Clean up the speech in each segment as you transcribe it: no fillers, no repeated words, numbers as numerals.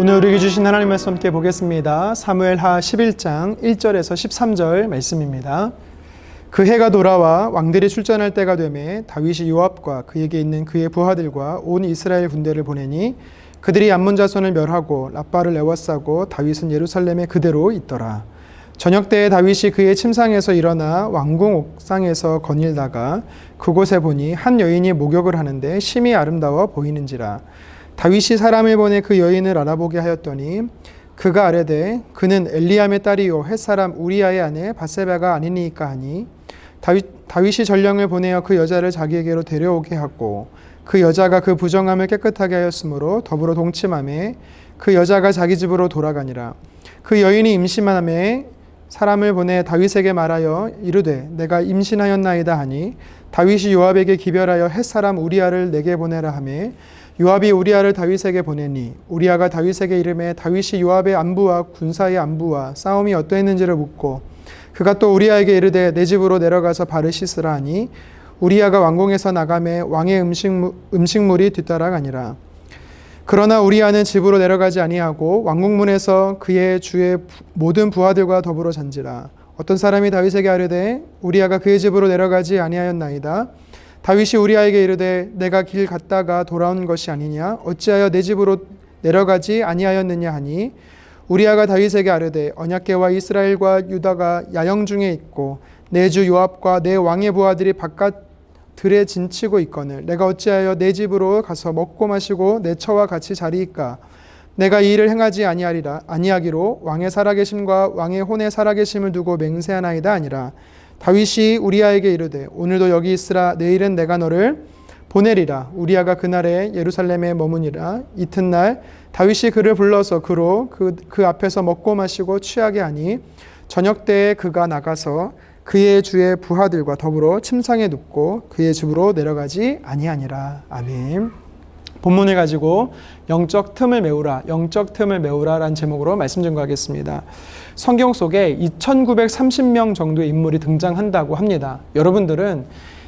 오늘 우리에게 주신 하나님 말씀 함께 보겠습니다. 사무엘하 11장 1절에서 13절 말씀입니다. 그 해가 돌아와 왕들이 출전할 때가 되매 다윗이 요압과 그에게 있는 그의 부하들과 온 이스라엘 군대를 보내니 그들이 암몬 자손을 멸하고 랍바를 에워싸고 다윗은 예루살렘에 그대로 있더라. 저녁 때에 다윗이 그의 침상에서 일어나 왕궁 옥상에서 거닐다가 그곳에 보니 한 여인이 목욕을 하는데 심히 아름다워 보이는지라. 다윗이 사람을 보내 그 여인을 알아보게 하였더니 그가 아뢰되 그는 엘리암의 딸이요 햇사람 우리아의 아내 밧세바가 아니니까 하니 다윗이 전령을 보내어 그 여자를 자기에게로 데려오게 하고 그 여자가 그 부정함을 깨끗하게 하였으므로 더불어 동침하매 그 여자가 자기 집으로 돌아가니라. 그 여인이 임신하매 사람을 보내 다윗에게 말하여 이르되 내가 임신하였나이다 하니 다윗이 요압에게 기별하여 햇사람 우리아를 내게 보내라 하매 요압이 우리아를 다윗에게 보내니 우리아가 다윗에게 이르매 다윗이 요압의 안부와 군사의 안부와 싸움이 어떠했는지를 묻고 그가 또 우리아에게 이르되 내 집으로 내려가서 발을 씻으라 하니 우리아가 왕궁에서 나가매 왕의 음식물이 뒤따라가니라. 그러나 우리아는 집으로 내려가지 아니하고 왕궁문에서 그의 주의 모든 부하들과 더불어 잔지라. 어떤 사람이 다윗에게 아뢰되 우리아가 그의 집으로 내려가지 아니하였나이다. 다윗이 우리아에게 이르되 내가 길 갔다가 돌아온 것이 아니냐 어찌하여 내 집으로 내려가지 아니하였느냐 하니 우리아가 다윗에게 아뢰되 언약궤와 이스라엘과 유다가 야영 중에 있고 내 주 요압과 내 왕의 부하들이 바깥 들에 진치고 있거늘 내가 어찌하여 내 집으로 가서 먹고 마시고 내 처와 같이 자리이까. 내가 이 일을 행하지 아니하기로 왕의 살아계심과 왕의 혼의 살아계심을 두고 맹세하나이다 아니라. 다윗이 우리아에게 이르되 오늘도 여기 있으라. 내일은 내가 너를 보내리라. 우리아가 그날에 예루살렘에 머무니라. 이튿날 다윗이 그를 불러서 그로 그 앞에서 먹고 마시고 취하게 하니 저녁 때에 그가 나가서 그의 주의 부하들과 더불어 침상에 눕고 그의 집으로 내려가지 아니하니라. 아멘. 본문을 가지고 영적 틈을 메우라 라는 제목으로 말씀 전가하겠습니다. 성경 속에 2930명 정도의 인물이 등장한다고 합니다. 여러분들은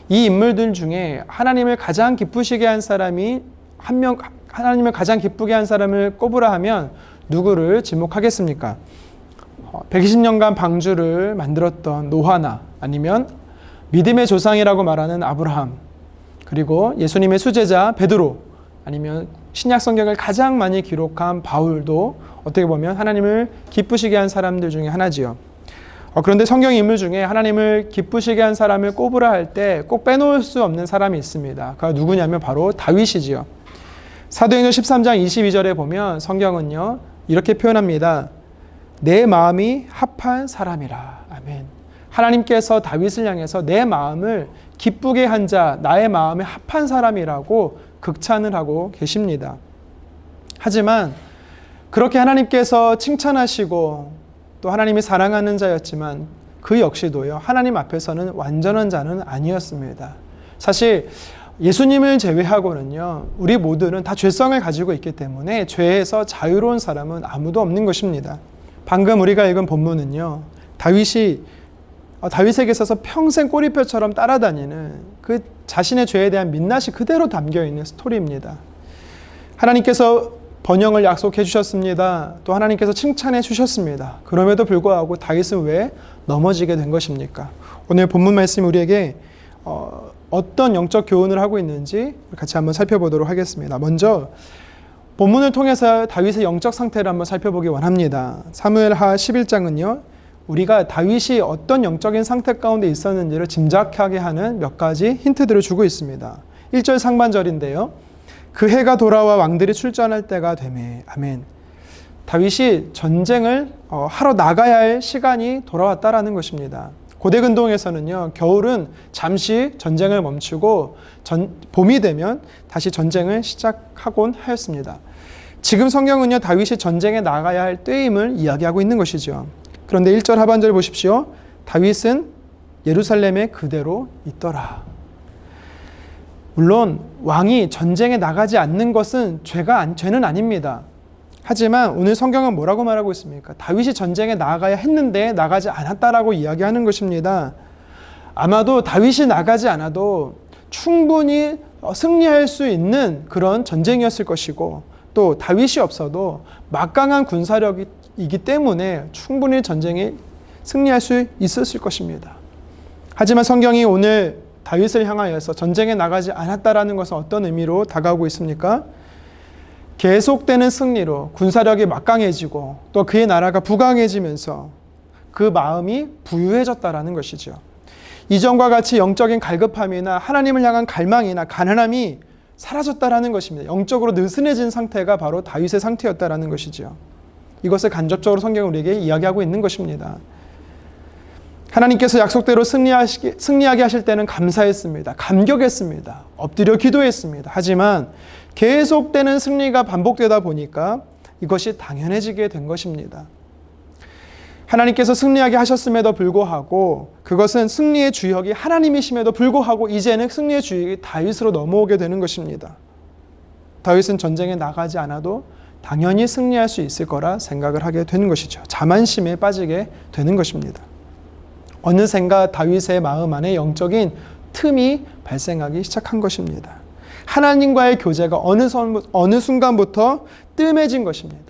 이 인물들 중에 하나님을 가장 기쁘시게 한 사람이 하나님을 가장 기쁘게 한 사람을 꼽으라 하면 누구를 지목하겠습니까? 120년간 방주를 만들었던 노아나 아니면 믿음의 조상이라고 말하는 아브라함, 그리고 예수님의 수제자 베드로, 아니면 신약 성경을 가장 많이 기록한 바울도 어떻게 보면 하나님을 기쁘시게 한 사람들 중에 하나지요. 그런데 성경 인물 중에 하나님을 기쁘시게 한 사람을 꼽으라 할 때 꼭 빼놓을 수 없는 사람이 있습니다. 그가 누구냐면 바로 다윗이지요. 사도행전 13장 22절에 보면 성경은요 이렇게 표현합니다. 내 마음이 합한 사람이라. 아멘. 하나님께서 다윗을 향해서 내 마음을 기쁘게 한 자, 나의 마음에 합한 사람이라고 극찬을 하고 계십니다. 하지만 그렇게 하나님께서 칭찬하시고 또 하나님이 사랑하는 자였지만 그 역시도요 하나님 앞에서는 완전한 자는 아니었습니다. 사실 예수님을 제외하고는요 우리 모두는 다 죄성을 가지고 있기 때문에 죄에서 자유로운 사람은 아무도 없는 것입니다. 방금 우리가 읽은 본문은요 다윗에게 있어서 평생 꼬리표처럼 따라다니는 그 자신의 죄에 대한 민낯이 그대로 담겨있는 스토리입니다. 하나님께서 번영을 약속해 주셨습니다. 또 하나님께서 칭찬해 주셨습니다. 그럼에도 불구하고 다윗은 왜 넘어지게 된 것입니까? 오늘 본문 말씀이 우리에게 어떤 영적 교훈을 하고 있는지 같이 한번 살펴보도록 하겠습니다. 먼저 본문을 통해서 다윗의 영적 상태를 한번 살펴보기 원합니다. 사무엘하 11장은요 우리가 다윗이 어떤 영적인 상태 가운데 있었는지를 짐작하게 하는 몇 가지 힌트들을 주고 있습니다. 1절 상반절인데요. 그 해가 돌아와 왕들이 출전할 때가 되매. 아멘. 다윗이 전쟁을 하러 나가야 할 시간이 돌아왔다라는 것입니다. 고대 근동에서는요 겨울은 잠시 전쟁을 멈추고 봄이 되면 다시 전쟁을 시작하곤 하였습니다. 지금 성경은요 다윗이 전쟁에 나가야 할 때임을 이야기하고 있는 것이죠. 그런데 1절 하반절 보십시오. 다윗은 예루살렘에 그대로 있더라. 물론 왕이 전쟁에 나가지 않는 것은 죄는 아닙니다. 하지만 오늘 성경은 뭐라고 말하고 있습니까? 다윗이 전쟁에 나가야 했는데 나가지 않았다라고 이야기하는 것입니다. 아마도 다윗이 나가지 않아도 충분히 승리할 수 있는 그런 전쟁이었을 것이고 또 다윗이 없어도 막강한 군사력이기 때문에 충분히 전쟁에 승리할 수 있었을 것입니다. 하지만 성경이 오늘 다윗을 향하여서 전쟁에 나가지 않았다라는 것은 어떤 의미로 다가오고 있습니까? 계속되는 승리로 군사력이 막강해지고 또 그의 나라가 부강해지면서 그 마음이 부유해졌다라는 것이죠. 이전과 같이 영적인 갈급함이나 하나님을 향한 갈망이나 가난함이 사라졌다라는 것입니다. 영적으로 느슨해진 상태가 바로 다윗의 상태였다라는 것이죠. 이것을 간접적으로 성경은 우리에게 이야기하고 있는 것입니다. 하나님께서 약속대로 승리하게 하실 때는 감사했습니다. 감격했습니다. 엎드려 기도했습니다. 하지만 계속되는 승리가 반복되다 보니까 이것이 당연해지게 된 것입니다. 하나님께서 승리하게 하셨음에도 불구하고 그것은 승리의 주역이 하나님이심에도 불구하고 이제는 승리의 주역이 다윗으로 넘어오게 되는 것입니다. 다윗은 전쟁에 나가지 않아도 당연히 승리할 수 있을 거라 생각을 하게 되는 것이죠. 자만심에 빠지게 되는 것입니다. 어느샌가 다윗의 마음 안에 영적인 틈이 발생하기 시작한 것입니다. 하나님과의 교제가 어느 순간부터 뜸해진 것입니다.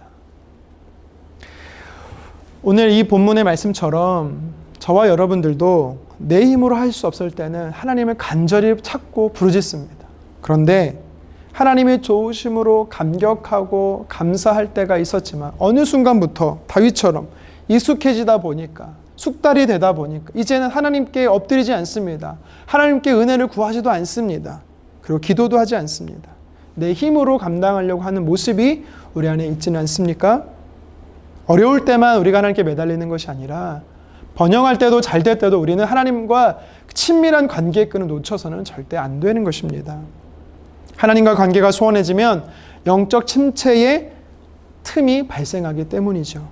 오늘 이 본문의 말씀처럼 저와 여러분들도 내 힘으로 할 수 없을 때는 하나님을 간절히 찾고 부르짖습니다. 그런데 하나님의 좋으심으로 감격하고 감사할 때가 있었지만 어느 순간부터 다윗처럼 익숙해지다 보니까 숙달이 되다 보니까 이제는 하나님께 엎드리지 않습니다. 하나님께 은혜를 구하지도 않습니다. 그리고 기도도 하지 않습니다. 내 힘으로 감당하려고 하는 모습이 우리 안에 있지는 않습니까? 어려울 때만 우리가 하나님께 매달리는 것이 아니라 번영할 때도 잘 될 때도 우리는 하나님과 친밀한 관계의 끈을 놓쳐서는 절대 안 되는 것입니다. 하나님과 관계가 소원해지면 영적 침체의 틈이 발생하기 때문이죠.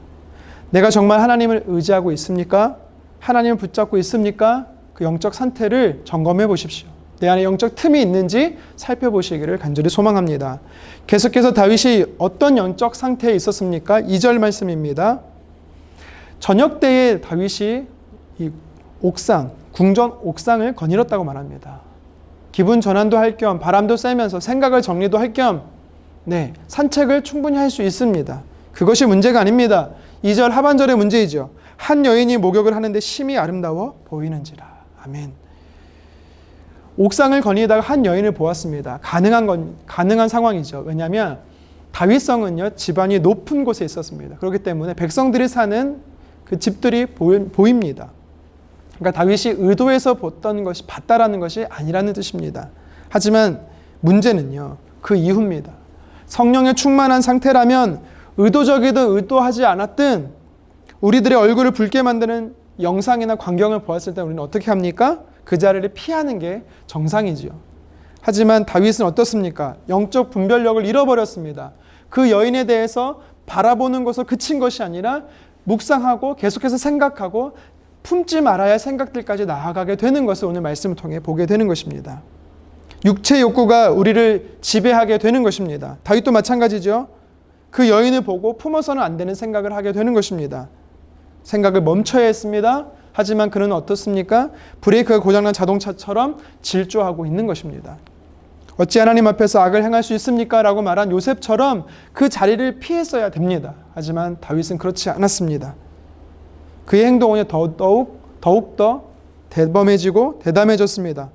내가 정말 하나님을 의지하고 있습니까? 하나님을 붙잡고 있습니까? 그 영적 상태를 점검해 보십시오. 내 안에 영적 틈이 있는지 살펴보시기를 간절히 소망합니다. 계속해서 다윗이 어떤 영적 상태에 있었습니까? 2절 말씀입니다. 저녁 때에 다윗이 이 옥상, 궁전 옥상을 거닐었다고 말합니다. 기분 전환도 할 겸 바람도 쐬면서 생각을 정리도 할 겸 산책을 충분히 할 수 있습니다. 그것이 문제가 아닙니다. 2절 하반절의 문제이죠. 한 여인이 목욕을 하는데 심히 아름다워 보이는지라. 아멘. 옥상을 거니다가 한 여인을 보았습니다. 가능한 상황이죠. 왜냐하면 다윗성은요 집안이 높은 곳에 있었습니다. 그렇기 때문에 백성들이 사는 그 집들이 보입니다. 그러니까 다윗이 의도해서 봤다라는 것이 아니라는 뜻입니다. 하지만 문제는요 그 이후입니다. 성령에 충만한 상태라면 의도적이든 의도하지 않았든 우리들의 얼굴을 붉게 만드는 영상이나 광경을 보았을 때 우리는 어떻게 합니까? 그 자리를 피하는 게 정상이지요. 하지만 다윗은 어떻습니까? 영적 분별력을 잃어버렸습니다. 그 여인에 대해서 바라보는 것으로 그친 것이 아니라 묵상하고 계속해서 생각하고 품지 말아야 할 생각들까지 나아가게 되는 것을 오늘 말씀을 통해 보게 되는 것입니다. 육체 욕구가 우리를 지배하게 되는 것입니다. 다윗도 마찬가지죠. 그 여인을 보고 품어서는 안 되는 생각을 하게 되는 것입니다. 생각을 멈춰야 했습니다. 하지만 그는 어떻습니까? 브레이크가 고장난 자동차처럼 질주하고 있는 것입니다. 어찌 하나님 앞에서 악을 행할 수 있습니까? 라고 말한 요셉처럼 그 자리를 피했어야 됩니다. 하지만 다윗은 그렇지 않았습니다. 그의 행동은 더욱더 대범해지고 대담해졌습니다.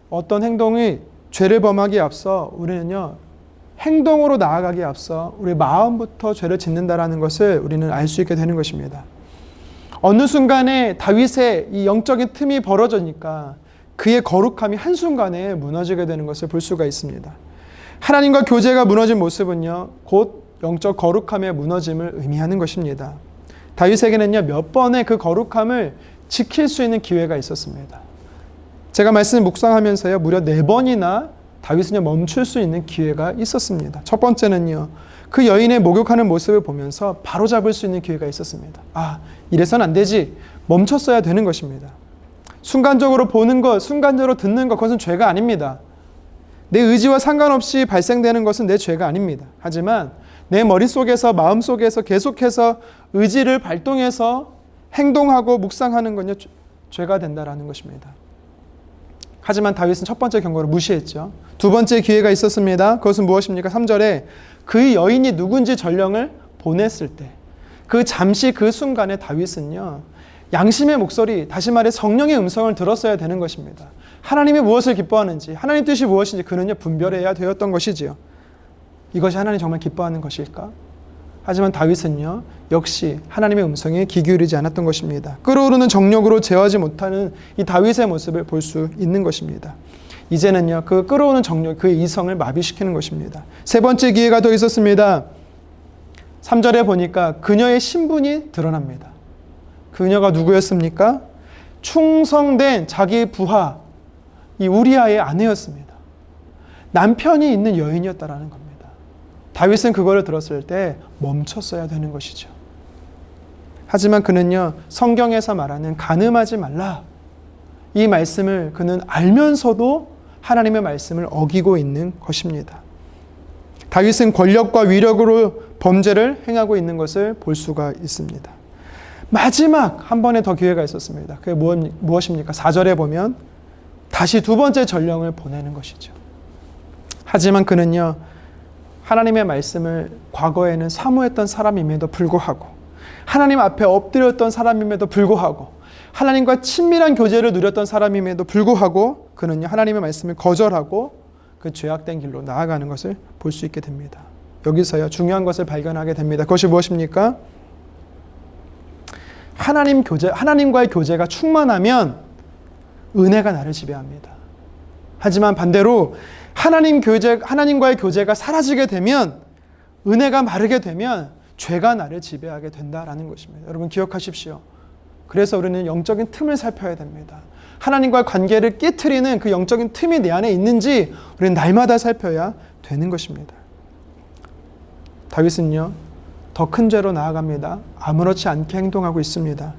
어떤 행동이 죄를 범하기에 앞서 우리는요 행동으로 나아가기에 앞서 우리 마음부터 죄를 짓는다라는 것을 우리는 알 수 있게 되는 것입니다. 어느 순간에 다윗의 이 영적인 틈이 벌어지니까 그의 거룩함이 한순간에 무너지게 되는 것을 볼 수가 있습니다. 하나님과 교제가 무너진 모습은요 곧 영적 거룩함의 무너짐을 의미하는 것입니다. 다윗에게는요 몇 번의 그 거룩함을 지킬 수 있는 기회가 있었습니다. 제가 말씀을 묵상하면서요 무려 4번이나 다윗은요 멈출 수 있는 기회가 있었습니다. 첫 번째는요 그 여인의 목욕하는 모습을 보면서 바로잡을 수 있는 기회가 있었습니다. 이래서는 안 되지. 멈췄어야 되는 것입니다. 순간적으로 보는 것, 순간적으로 듣는 것, 그것은 죄가 아닙니다. 내 의지와 상관없이 발생되는 것은 내 죄가 아닙니다. 하지만 내 머릿속에서 마음속에서 계속해서 의지를 발동해서 행동하고 묵상하는 건요 죄가 된다라는 것입니다. 하지만 다윗은 첫 번째 경고를 무시했죠. 두 번째 기회가 있었습니다. 그것은 무엇입니까? 3절에 그 여인이 누군지 전령을 보냈을 때, 그 잠시 그 순간에 다윗은요, 양심의 목소리, 다시 말해 성령의 음성을 들었어야 되는 것입니다. 하나님이 무엇을 기뻐하는지, 하나님 뜻이 무엇인지 그는요 분별해야 되었던 것이지요. 이것이 하나님 정말 기뻐하는 것일까? 하지만 다윗은요, 역시 하나님의 음성에 귀 기울이지 않았던 것입니다. 끓어오르는 정욕으로 제어하지 못하는 이 다윗의 모습을 볼 수 있는 것입니다. 이제는요, 그 끓어오는 정욕, 그 이성을 마비시키는 것입니다. 세 번째 기회가 더 있었습니다. 3절에 보니까 그녀의 신분이 드러납니다. 그녀가 누구였습니까? 충성된 자기 부하, 이 우리아의 아내였습니다. 남편이 있는 여인이었다라는 겁니다. 다윗은 그거를 들었을 때 멈췄어야 되는 것이죠. 하지만 그는요, 성경에서 말하는 간음하지 말라, 이 말씀을 그는 알면서도 하나님의 말씀을 어기고 있는 것입니다. 다윗은 권력과 위력으로 범죄를 행하고 있는 것을 볼 수가 있습니다. 마지막 한 번의 더 기회가 있었습니다. 그게 무엇입니까? 4절에 보면 다시 두 번째 전령을 보내는 것이죠. 하지만 그는요, 하나님의 말씀을 과거에는 사모했던 사람임에도 불구하고, 하나님 앞에 엎드렸던 사람임에도 불구하고, 하나님과 친밀한 교제를 누렸던 사람임에도 불구하고 그는요, 하나님의 말씀을 거절하고 그 죄악된 길로 나아가는 것을 볼 수 있게 됩니다. 여기서요, 중요한 것을 발견하게 됩니다. 그것이 무엇입니까? 하나님과의 교제가 충만하면 은혜가 나를 지배합니다. 하지만 반대로 하나님과의 교제가 사라지게 되면, 은혜가 마르게 되면 죄가 나를 지배하게 된다라는 것입니다. 여러분 기억하십시오. 그래서 우리는 영적인 틈을 살펴야 됩니다. 하나님과의 관계를 깨트리는 그 영적인 틈이 내 안에 있는지 우리는 날마다 살펴야 되는 것입니다. 다윗은요, 더 큰 죄로 나아갑니다. 아무렇지 않게 행동하고 있습니다.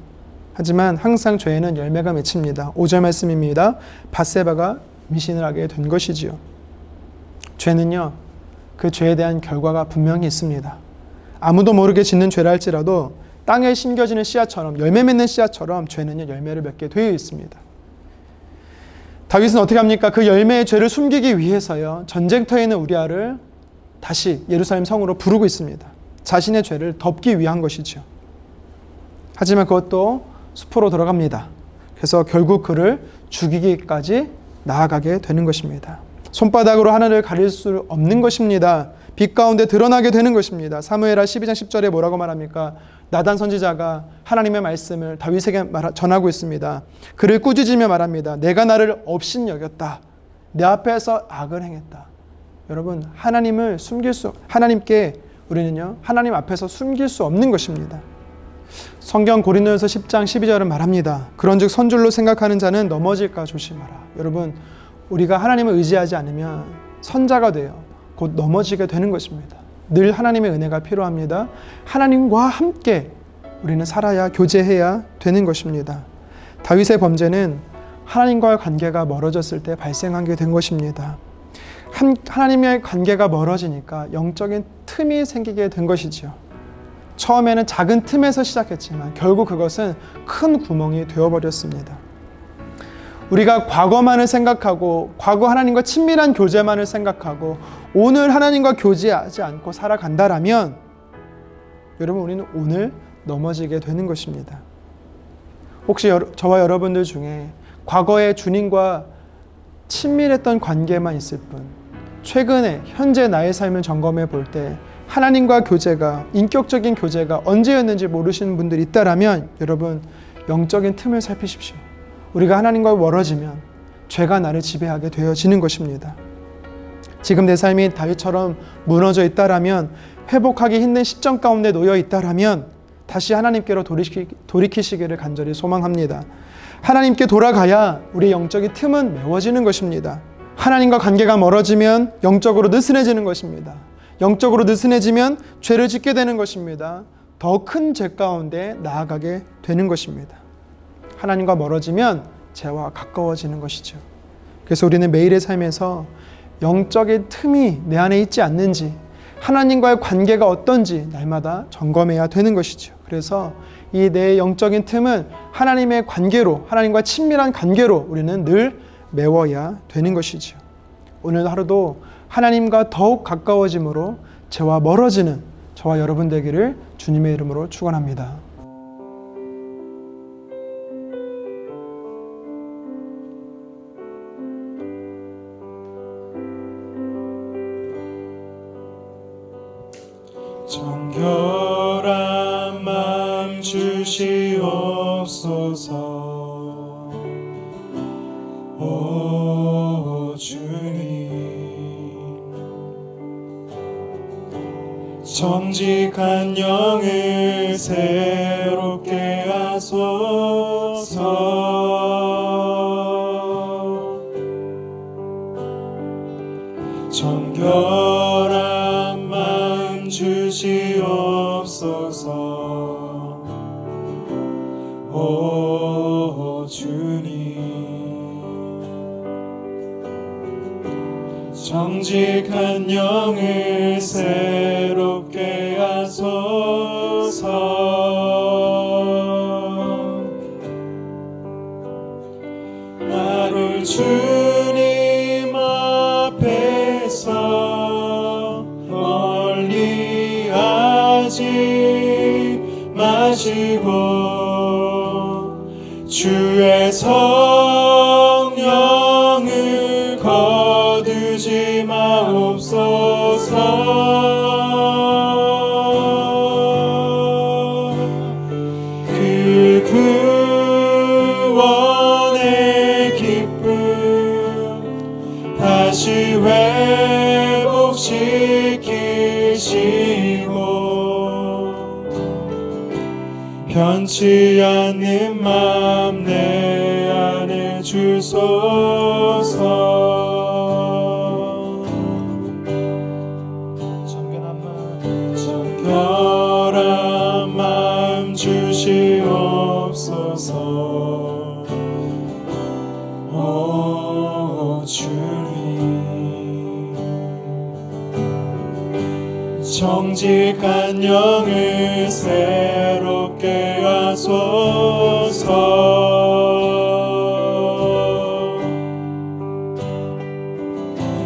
하지만 항상 죄에는 열매가 맺힙니다. 5절 말씀입니다. 밧세바가 임신을 하게 된 것이지요. 죄는요, 그 죄에 대한 결과가 분명히 있습니다. 아무도 모르게 짓는 죄라 할지라도 땅에 심겨지는 씨앗처럼, 열매 맺는 씨앗처럼 죄는요, 열매를 맺게 되어 있습니다. 다윗은 어떻게 합니까? 그 열매의 죄를 숨기기 위해서요, 전쟁터에 있는 우리아를 다시 예루살렘 성으로 부르고 있습니다. 자신의 죄를 덮기 위한 것이죠. 하지만 그것도 숲으로 들어갑니다. 그래서 결국 그를 죽이기까지 나아가게 되는 것입니다. 손바닥으로 하늘을 가릴 수 없는 것입니다. 빛 가운데 드러나게 되는 것입니다. 사무엘하 12장 10절에 뭐라고 말합니까? 나단 선지자가 하나님의 말씀을 다윗에게 전하고 있습니다. 그를 꾸짖으며 말합니다. 내가 나를 업신여겼다. 내 앞에서 악을 행했다. 여러분, 하나님께 우리는요, 하나님 앞에서 숨길 수 없는 것입니다. 성경 고린도전서 10장 12절은 말합니다. 그런즉 선줄로 생각하는 자는 넘어질까 조심하라. 여러분, 우리가 하나님을 의지하지 않으면 선자가 되어 곧 넘어지게 되는 것입니다. 늘 하나님의 은혜가 필요합니다. 하나님과 함께 우리는 살아야, 교제해야 되는 것입니다. 다윗의 범죄는 하나님과의 관계가 멀어졌을 때 발생하게 된 것입니다. 하나님의 관계가 멀어지니까 영적인 틈이 생기게 된 것이죠. 처음에는 작은 틈에서 시작했지만 결국 그것은 큰 구멍이 되어버렸습니다. 우리가 과거만을 생각하고, 과거 하나님과 친밀한 교제만을 생각하고 오늘 하나님과 교제하지 않고 살아간다라면 여러분, 우리는 오늘 넘어지게 되는 것입니다. 혹시 저와 여러분들 중에 과거에 주님과 친밀했던 관계만 있을 뿐, 최근에 현재 나의 삶을 점검해 볼 때 하나님과 교제가, 인격적인 교제가 언제였는지 모르시는 분들이 있다라면 여러분, 영적인 틈을 살피십시오. 우리가 하나님과 멀어지면 죄가 나를 지배하게 되어지는 것입니다. 지금 내 삶이 다윗처럼 무너져 있다라면, 회복하기 힘든 시점 가운데 놓여 있다라면 다시 하나님께로 돌이키시기를 간절히 소망합니다. 하나님께 돌아가야 우리의 영적인 틈은 메워지는 것입니다. 하나님과 관계가 멀어지면 영적으로 느슨해지는 것입니다. 영적으로 느슨해지면 죄를 짓게 되는 것입니다. 더 큰 죄 가운데 나아가게 되는 것입니다. 하나님과 멀어지면 죄와 가까워지는 것이죠. 그래서 우리는 매일의 삶에서 영적인 틈이 내 안에 있지 않는지, 하나님과의 관계가 어떤지 날마다 점검해야 되는 것이죠. 그래서 이 내 영적인 틈은 하나님의 관계로, 하나님과 친밀한 관계로 우리는 늘 메워야 되는 것이지요. 오늘 하루도 하나님과 더욱 가까워짐으로 죄와 멀어지는 저와 여러분 되기를 주님의 이름으로 축원합니다. 정결한 마음 주시옵소서. 오 주님, 정직한 영을 새롭게 하소서. 정결한 마음 주시옵소서. 오 주님, 정직한 영을 새롭게 하소서. 나를 주님 앞에서 멀리 하지 마시고 주의 성령을 거두지 마옵소서. 그 구원의 기쁨 다시 회복시키시고 변치 않는 마음 내 안에 주소서. 정결한 마음 주시옵소서. 오 주님, 정직한 영을 새롭게 하소서.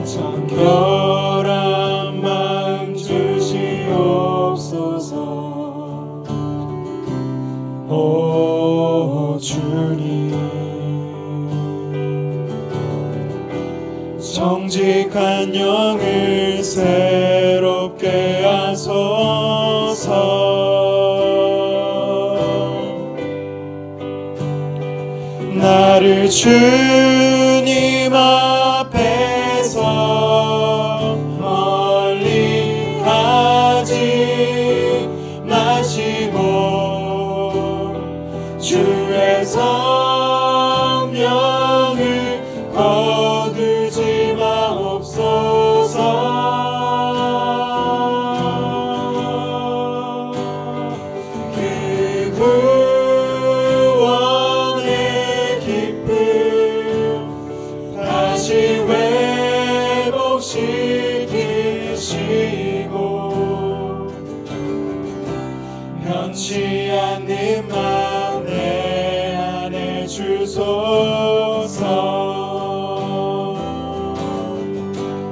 정결한 마음 주시옵소서. 오 주님, 정직한 영을 새롭게 하소서. 나를 주님 앞에서 멀리 하지 마시고 주의 성령을 거두지 마옵소서. 그 구원의 기쁨 다시 회복시키시고 변치 않는 마음 내 안에 주소서.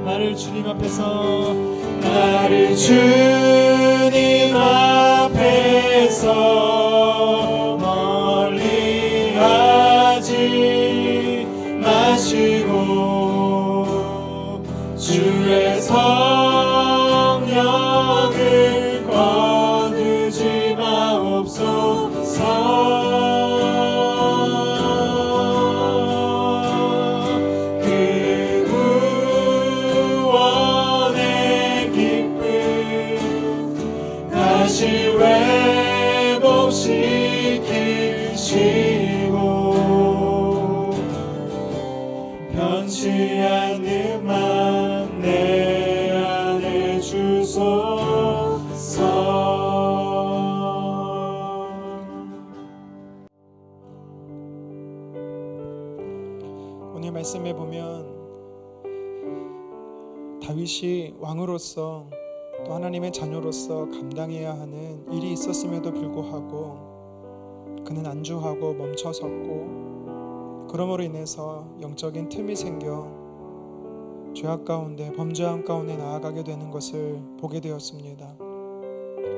나를 주님 앞에서 멀리 하지 마시고 주의 성령을 거두지 마옵소서. 그 구원의 기쁨 다시 회복시키시고 변치 않는 마음 내 안에 주소서. 오늘 말씀에 보면 다윗이 왕으로서 또 하나님의 자녀로서 감당해야 하는 일이 있었음에도 불구하고 그는 안주하고 멈춰섰고 그러므로 인해서 영적인 틈이 생겨 죄악 가운데 범죄함 가운데 나아가게 되는 것을 보게 되었습니다.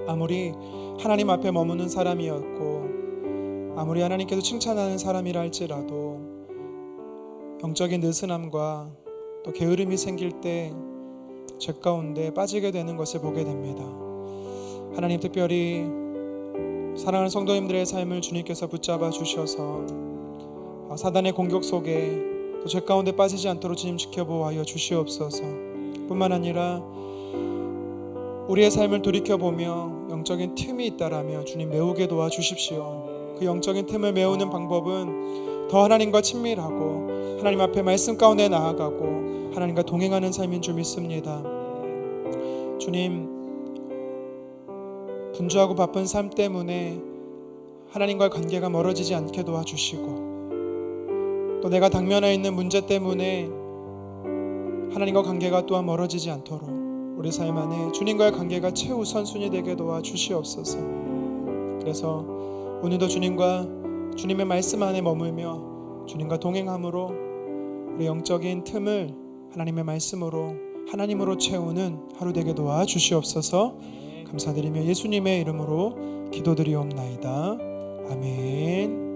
아무리 하나님 앞에 머무는 사람이었고 아무리 하나님께서 칭찬하는 사람이라 할지라도 영적인 느슨함과 또 게으름이 생길 때 죄 가운데 빠지게 되는 것을 보게 됩니다. 하나님, 특별히 사랑하는 성도님들의 삶을 주님께서 붙잡아 주셔서 사단의 공격 속에 또 죄 가운데 빠지지 않도록 주님 지켜보아여 주시옵소서. 뿐만 아니라 우리의 삶을 돌이켜보며 영적인 틈이 있다라며 주님 메우게 도와주십시오. 그 영적인 틈을 메우는 방법은 더 하나님과 친밀하고 하나님 앞에 말씀 가운데 나아가고 하나님과 동행하는 삶인 줄 믿습니다. 주님, 분주하고 바쁜 삶 때문에 하나님과의 관계가 멀어지지 않게 도와주시고 또 내가 당면해 있는 문제 때문에 하나님과 관계가 또한 멀어지지 않도록 우리 삶 안에 주님과의 관계가 최우선순위 되게 도와주시옵소서. 그래서 오늘도 주님과 주님의 말씀 안에 머물며 주님과 동행함으로 우리 영적인 틈을 하나님의 말씀으로 하나님으로 채우는 하루 되게 도와주시옵소서. 감사드리며 예수님의 이름으로 기도드리옵나이다. 아멘.